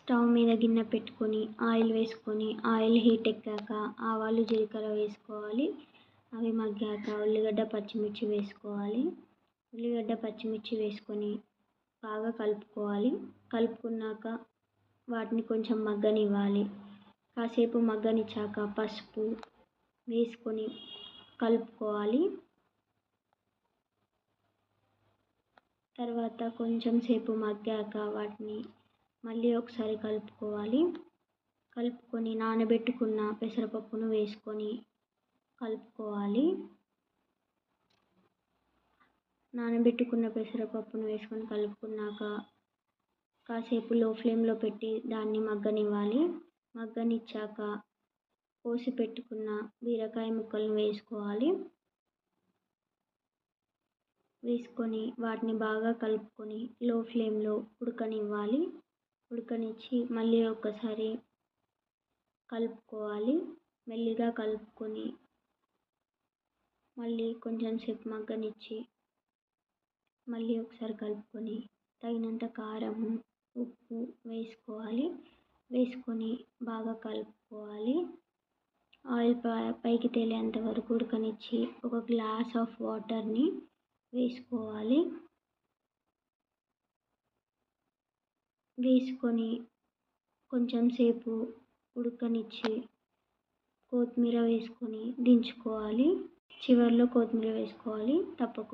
Stove మీద గిన్నె పెట్టుకొని ఆయిల్ వేసుకొని ఆయిల్ హీట్ ఎక్కాక ఆవాలు జీలకర్ర వేసుకోవాలి. అవి మగ్గాక ఉల్లిగడ్డ పచ్చిమిర్చి వేసుకోవాలి. ఉల్లిగడ్డ పచ్చిమిర్చి వేసుకొని బాగా కలుపుకోవాలి. కలుపుకున్నాక వాటిని కొంచెం మగ్గనివ్వాలి. కాసేపు మగ్గనిచ్చాక పసుపు వేసుకొని కలుపుకోవాలి. తర్వాత కొంచెం సేపు మగ్గాక వాటిని మళ్ళీ ఒకసారి కలుపుకోవాలి. కలుపుకొని నానబెట్టుకున్న పెసరపప్పును వేసుకొని కలుపుకోవాలి. నానబెట్టుకున్న పెసరపప్పును వేసుకొని కలుపుకున్నాక కాసేపు లో ఫ్లేమ్లో పెట్టి దాన్ని మగ్గనివ్వాలి. మగ్గనిచ్చాక కోసి పెట్టుకున్న బీరకాయ ముక్కలను వేసుకోవాలి. వేసుకొని వాటిని బాగా కలుపుకొని లో ఫ్లేమ్లో ఉడకనివ్వాలి. ఉడకనిచ్చి మళ్ళీ ఒకసారి కలుపుకోవాలి. మెల్లిగా కలుపుకొని మళ్ళీ కొంచెం సేపు మగ్గనిచ్చి మళ్ళీ ఒకసారి కలుపుకొని తగినంత కారం ఉప్పు వేసుకోవాలి. వేసుకొని బాగా కలుపుకోవాలి. ఆయిల్ పైకి తేలేంత వరకు ఉడకనిచ్చి ఒక గ్లాస్ ఆఫ్ వాటర్ని వేసుకోవాలి. వేసుకొని కొంచెం సేపు ఉడకనిచ్చి కొత్తిమీర వేసుకొని దించుకోవాలి. చివరిలో కొత్తిమీర వేసుకోవాలి. తప్పకుండా